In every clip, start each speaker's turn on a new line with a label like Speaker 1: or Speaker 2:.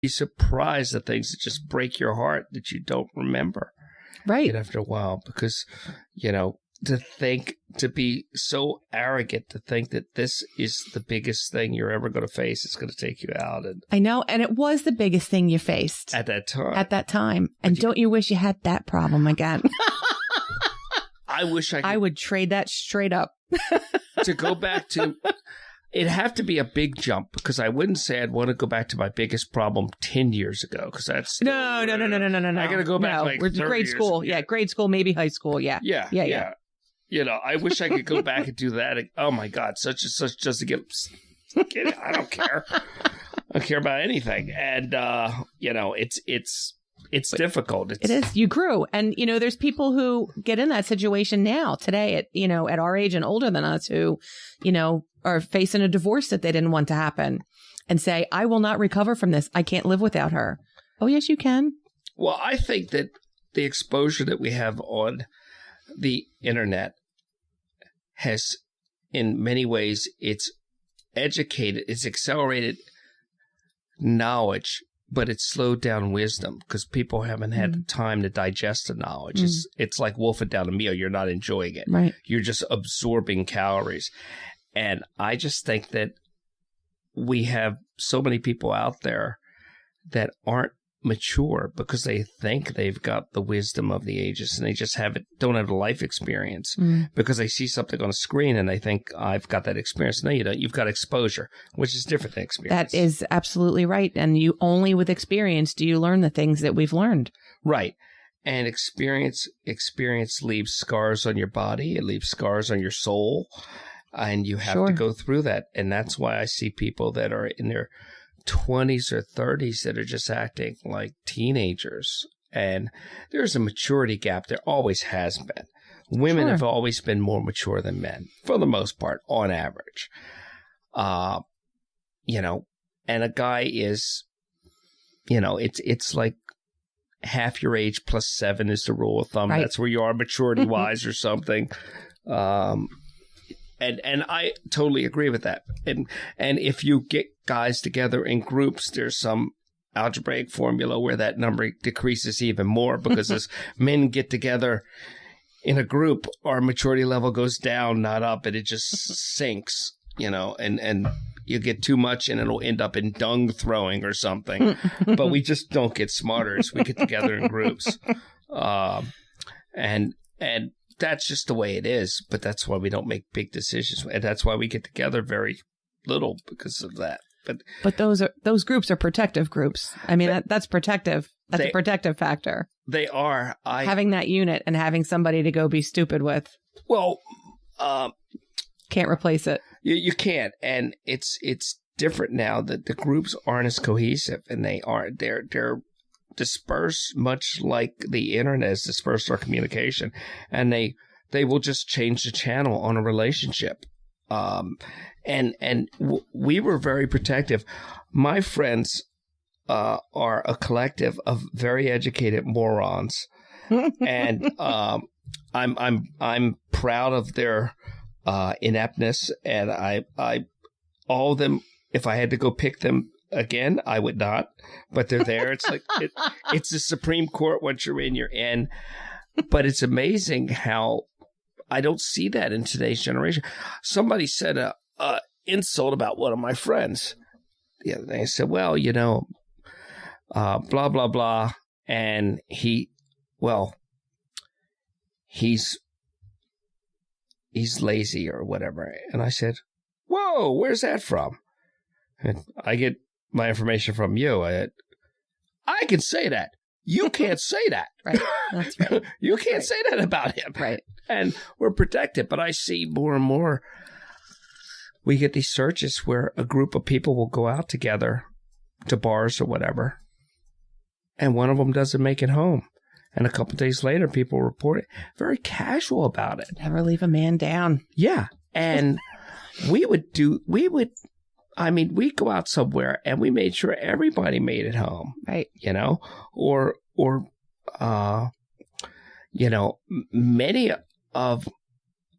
Speaker 1: be surprised at things that just break your heart that you don't remember.
Speaker 2: Right.
Speaker 1: After a while, because, to be so arrogant to think that this is the biggest thing you're ever going to face, it's going to take you out. And
Speaker 2: I know. And it was the biggest thing you faced.
Speaker 1: At that time.
Speaker 2: And don't you wish you had that problem again?
Speaker 1: I wish I could.
Speaker 2: I would trade that straight up.
Speaker 1: To go back to, it'd have to be a big jump, because I wouldn't say I'd want to go back to my biggest problem 10 years ago, because that's
Speaker 2: No. I got
Speaker 1: to go back like 30
Speaker 2: grade
Speaker 1: years
Speaker 2: school.
Speaker 1: ago.
Speaker 2: Yeah, grade school, maybe high school. Yeah.
Speaker 1: Yeah. I wish I could go back and do that. Oh my God, such and such just to get I don't care. I don't care about anything. And it's difficult.
Speaker 2: It is. You grew. And, there's people who get in that situation now, today, at our age and older than us, who, are facing a divorce that they didn't want to happen and say, I will not recover from this. I can't live without her. Oh, yes, you can.
Speaker 1: Well, I think that the exposure that we have on the internet has, in many ways, it's accelerated knowledge, but it's slowed down wisdom, because people haven't had the time to digest the knowledge. It's like wolfing down a meal. You're not enjoying it.
Speaker 2: Right.
Speaker 1: You're just absorbing calories. And I just think that we have so many people out there that aren't mature because they think they've got the wisdom of the ages, and they just don't have the life experience because they see something on a screen and they think, I've got that experience. No, you don't. You've got exposure, which is different than experience.
Speaker 2: That is absolutely right. And you only with experience do you learn the things that we've learned.
Speaker 1: Right. And experience leaves scars on your body. It leaves scars on your soul. And you have to go through that. And that's why I see people that are in their 20s or 30s that are just acting like teenagers. And there's a maturity gap. There always has been. Women have always been more mature than men, for the most part, on average. And a guy is, it's like half your age plus 7 is the rule of thumb. Right. That's where you are maturity wise or something. And I totally agree with that. And if you get guys together in groups, there's some algebraic formula where that number decreases even more, because as men get together in a group, our maturity level goes down, not up, and it just sinks, and you get too much and it'll end up in dung throwing or something. But we just don't get smarter as we get together in groups. And that's just the way it is, but that's why we don't make big decisions, and that's why we get together very little, because of that.
Speaker 2: But those groups are protective groups. I mean, that's protective. That's a protective factor.
Speaker 1: They are.
Speaker 2: Having that unit and having somebody to go be stupid with.
Speaker 1: Well,
Speaker 2: can't replace it.
Speaker 1: You can't, and it's different now that the groups aren't as cohesive, and they're disperse, much like the internet has dispersed our communication, and they will just change the channel on a relationship. We were very protective. My friends are a collective of very educated morons, and I'm proud of their ineptness, and I all of them. If I had to go pick them again, I would not, but they're there. It's like it's the Supreme Court. Once you're in, you're in. But it's amazing how I don't see that in today's generation. Somebody said a insult about one of my friends the other day. I said, well, blah blah blah, and he's lazy or whatever. And I said, whoa, where's that from? And I get my information from you. I can say that. You can't say that.
Speaker 2: Right. That's right.
Speaker 1: You can't say that about him.
Speaker 2: Right.
Speaker 1: And we're protected. But I see more and more, we get these searches where a group of people will go out together to bars or whatever, and one of them doesn't make it home. And a couple of days later, people report it. Very casual about it.
Speaker 2: Never leave a man down.
Speaker 1: Yeah. And we'd go out somewhere and we made sure everybody made it home.
Speaker 2: Right.
Speaker 1: Or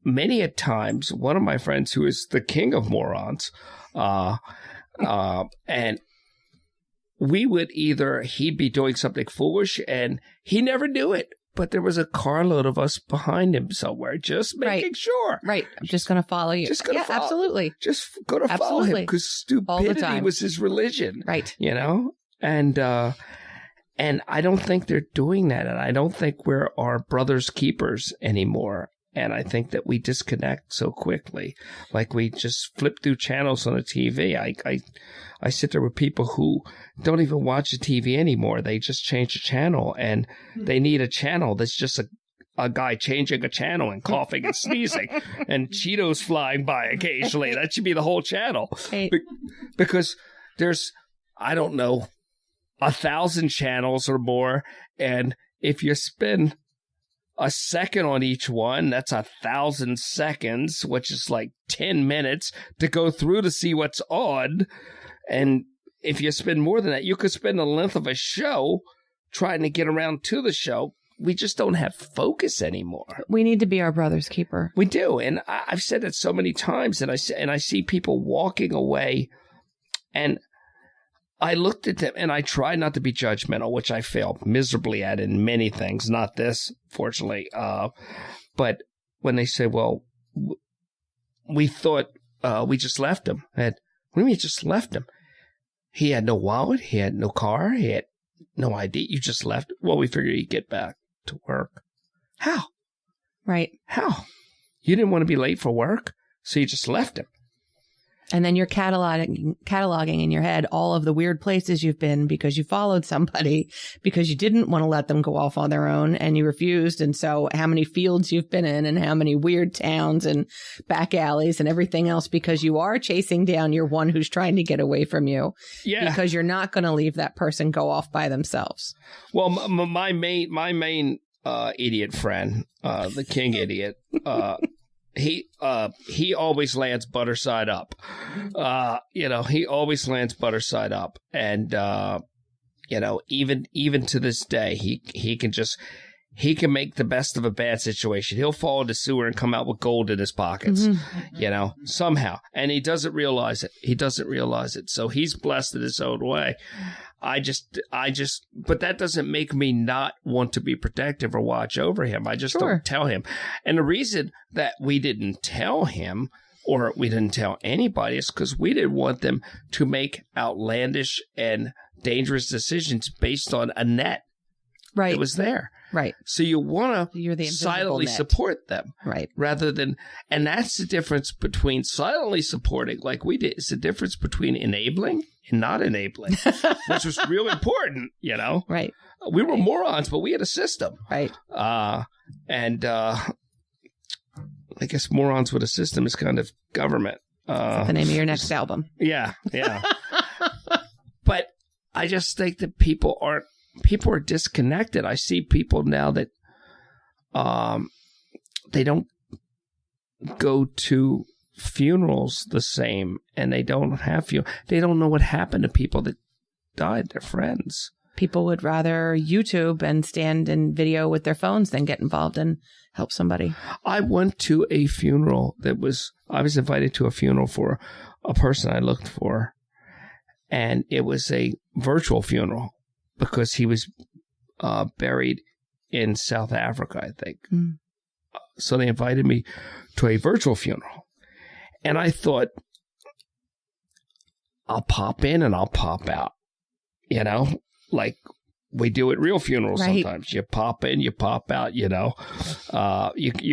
Speaker 1: many a times, one of my friends who is the king of morons, and he'd be doing something foolish and he never knew it, but there was a carload of us behind him somewhere, just making sure.
Speaker 2: Right. I'm just going to follow you.
Speaker 1: Just going to follow.
Speaker 2: Absolutely.
Speaker 1: Just going to follow him because stupidity was his religion.
Speaker 2: Right.
Speaker 1: You know? And I don't think they're doing that. And I don't think we're our brother's keepers anymore. And I think that we disconnect so quickly. Like we just flip through channels on the TV. I sit there with people who don't even watch the TV anymore. They just change the channel, and they need a channel that's just a guy changing a channel and coughing and sneezing and Cheetos flying by occasionally. That should be the whole channel. Because there's, I don't know, 1,000 channels or more. And if you spend a second on each one, that's 1,000 seconds, which is like 10 minutes to go through to see what's on. And if you spend more than that, you could spend the length of a show trying to get around to the show. We just don't have focus anymore.
Speaker 2: We need to be our brother's keeper.
Speaker 1: We do. And I've said it so many times, and I see people walking away, and I looked at them, and I try not to be judgmental, which I fail miserably at in many things, not this, fortunately. But when they say, well, we thought we just left him. What do you mean you just left him? He had no wallet. He had no car. He had no ID. You just left. Well, we figured he'd get back to work. How?
Speaker 2: Right.
Speaker 1: How? You didn't want to be late for work, so you just left him.
Speaker 2: And then you're cataloging in your head all of the weird places you've been because you followed somebody, because you didn't want to let them go off on their own and you refused. And so how many fields you've been in and how many weird towns and back alleys and everything else, because you are chasing down your one who's trying to get away from you. Yeah. Because you're not going to leave that person go off by themselves.
Speaker 1: Well, my main idiot friend, the king idiot, he always lands butter side up. He always lands butter side up. And, even to this day, he can make the best of a bad situation. He'll fall in the sewer and come out with gold in his pockets, somehow. And he doesn't realize it. So he's blessed in his own way. But that doesn't make me not want to be protective or watch over him. I just don't tell him. And the reason that we didn't tell him, or we didn't tell anybody, is because we didn't want them to make outlandish and dangerous decisions based on a net that was there.
Speaker 2: Right.
Speaker 1: So you want to silently support them.
Speaker 2: Right.
Speaker 1: Rather than, and that's the difference between silently supporting, like we did. It's the difference between enabling and not enabling, which was real important,
Speaker 2: Right.
Speaker 1: We were morons, but we had a system.
Speaker 2: Right.
Speaker 1: I guess morons with a system is kind of government.
Speaker 2: That's the name of your next album.
Speaker 1: Yeah. Yeah. But I just think that people are disconnected. I see people now that they don't go to funerals the same, and they don't they don't know what happened to people that died, their friends.
Speaker 2: People would rather YouTube and stand in video with their phones than get involved and help somebody.
Speaker 1: I went to a funeral I was invited to a funeral for a person I looked for, and it was a virtual funeral because he was buried in South Africa, I think. Mm. So they invited me to a virtual funeral. And I thought, I'll pop in and I'll pop out, like we do at real funerals. Right. Sometimes you pop in, you pop out, you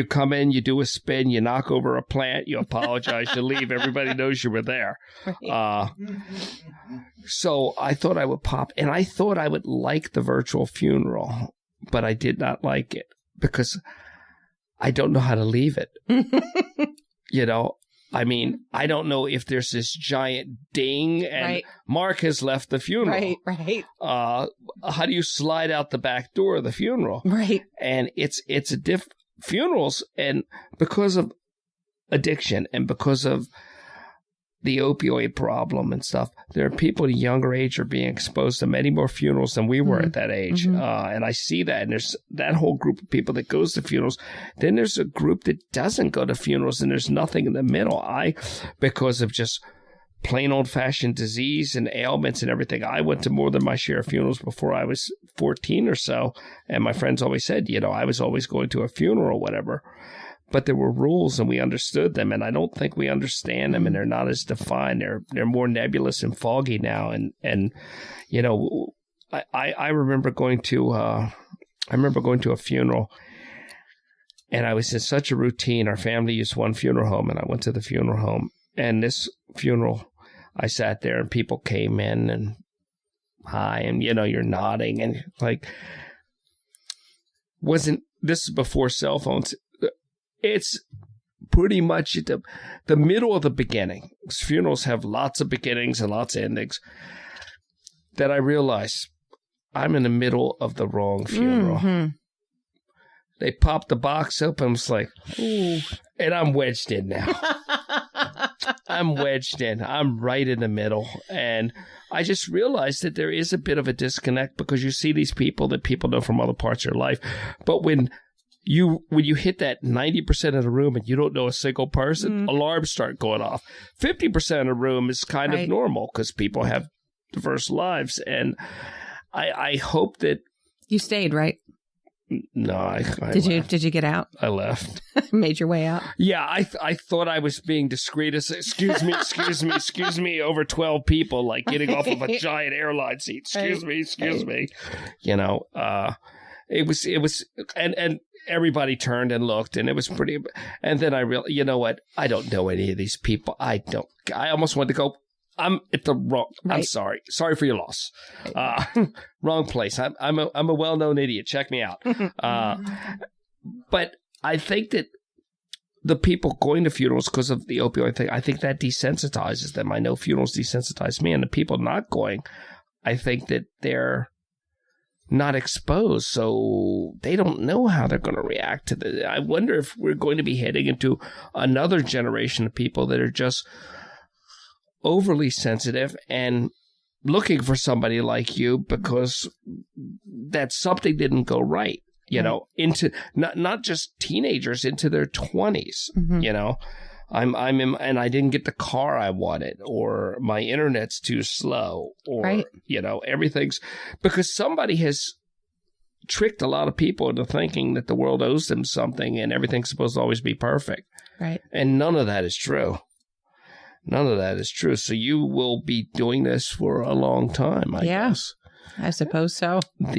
Speaker 1: come in, you do a spin, you knock over a plant, you apologize, you leave. Everybody knows you were there. Right. So I thought I would pop, and I thought I would like the virtual funeral, but I did not like it because I don't know how to leave it. I mean, I don't know if there's this giant ding and Mark has left the funeral.
Speaker 2: Right.
Speaker 1: How do you slide out the back door of the funeral?
Speaker 2: Right.
Speaker 1: And it's funerals, and because of addiction and because of the opioid problem and stuff, there are people at a younger age are being exposed to many more funerals than we were at that age. Mm-hmm. And I see that. And there's that whole group of people that goes to funerals. Then there's a group that doesn't go to funerals, and there's nothing in the middle. Because of just plain old-fashioned disease and ailments and everything. I went to more than my share of funerals before I was 14 or so, and my friends always said, I was always going to a funeral or whatever. But there were rules, and we understood them, and I don't think we understand them, and they're not as defined. They're more nebulous and foggy now, and I remember going to a funeral, and I was in such a routine. Our family used one funeral home, and I went to the funeral home. And this funeral, I sat there and people came in and hi, and you're nodding and like, this is before cell phones. It's pretty much the middle of the beginning. Funerals have lots of beginnings and lots of endings. That I realized I'm in the middle of the wrong funeral. Mm-hmm. They popped the box open. I was like, ooh, and I'm wedged in now. I'm wedged in. I'm right in the middle. And I just realized that there is a bit of a disconnect because you see these people that people know from other parts of your life. But when you hit that 90% of the room and you don't know a single person, alarms start going off. 50% of the room is kind of normal because people have diverse lives. And I hope that...
Speaker 2: You stayed, right?
Speaker 1: No, I
Speaker 2: Did you get out?
Speaker 1: I left.
Speaker 2: Made your way out?
Speaker 1: Yeah, I thought I was being discreet. Excuse me, over 12 people, like getting off of a giant airline seat. Excuse me. It was, and everybody turned and looked, and it was pretty. And then I realized, you know what? I don't know any of these people. I almost wanted to go. I'm at the wrong. Right. I'm sorry. Sorry for your loss. Wrong place. I'm a well-known idiot. Check me out. But I think that the people going to funerals because of the opioid thing, I think that desensitizes them. I know funerals desensitize me, and the people not going, I think that they're not exposed, so they don't know how they're going to react to this. I wonder if we're going to be heading into another generation of people that are just overly sensitive and looking for somebody like you because that something didn't go right, into not just teenagers, into their 20s, I'm in, and I didn't get the car I wanted, or my internet's too slow, or, everything's because somebody has tricked a lot of people into thinking that the world owes them something and everything's supposed to always be perfect. Right. And none of that is true. None of that is true. So you will be doing this for a long time, I guess.
Speaker 2: I suppose so.
Speaker 1: Have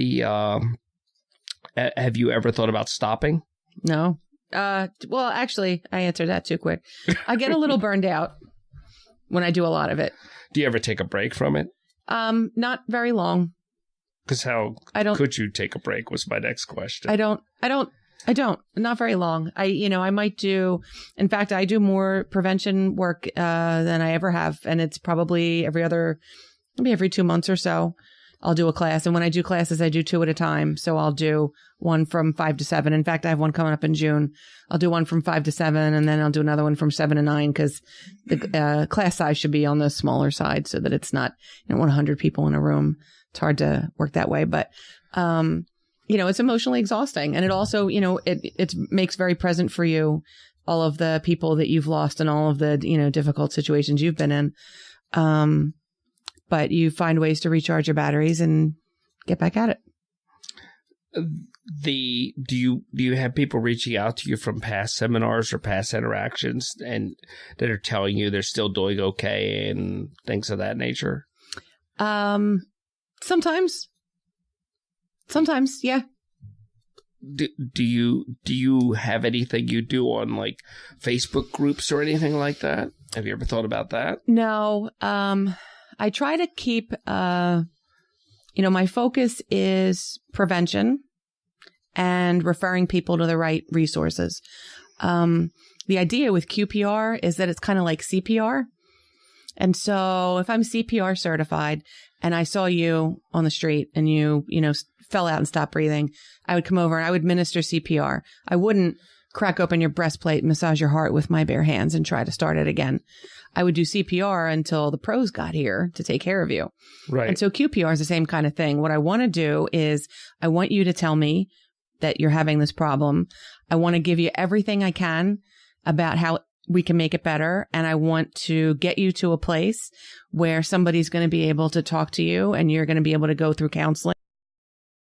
Speaker 1: you ever thought about stopping?
Speaker 2: No. Well, actually, I answered that too quick. I get a little burned out when I do a lot of it.
Speaker 1: Do you ever take a break from it?
Speaker 2: Not very long.
Speaker 1: Because could you take a break was my next question.
Speaker 2: I don't. Not very long. I might do, in fact, I do more prevention work than I ever have. And it's probably maybe every 2 months or so, I'll do a class. And when I do classes, I do 2 at a time. So I'll do one from 5 to 7. In fact, I have one coming up in June. I'll do one from 5 to 7, and then I'll do another one from 7 to 9 because the class size should be on the smaller side so that it's not 100 people in a room. It's hard to work that way. But, it's emotionally exhausting. And it also, it makes very present for you all of the people that you've lost and all of the, difficult situations you've been in. But you find ways to recharge your batteries and get back at it.
Speaker 1: Do you have people reaching out to you from past seminars or past interactions and that are telling you they're still doing okay and things of that nature? Sometimes, yeah.
Speaker 2: Do
Speaker 1: you have anything you do on like Facebook groups or anything like that? Have you ever thought about that?
Speaker 2: No. I try to keep, my focus is prevention and referring people to the right resources. The idea with QPR is that it's kind of like CPR. And so if I'm CPR certified and I saw you on the street and you fell out and stopped breathing, I would come over and I would minister CPR. I wouldn't crack open your breastplate, massage your heart with my bare hands and try to start it again. I would do CPR until the pros got here to take care of you.
Speaker 1: Right.
Speaker 2: And so QPR is the same kind of thing. What I want to do is I want you to tell me that you're having this problem. I want to give you everything I can about how we can make it better. And I want to get you to a place where somebody's going to be able to talk to you and you're going to be able to go through counseling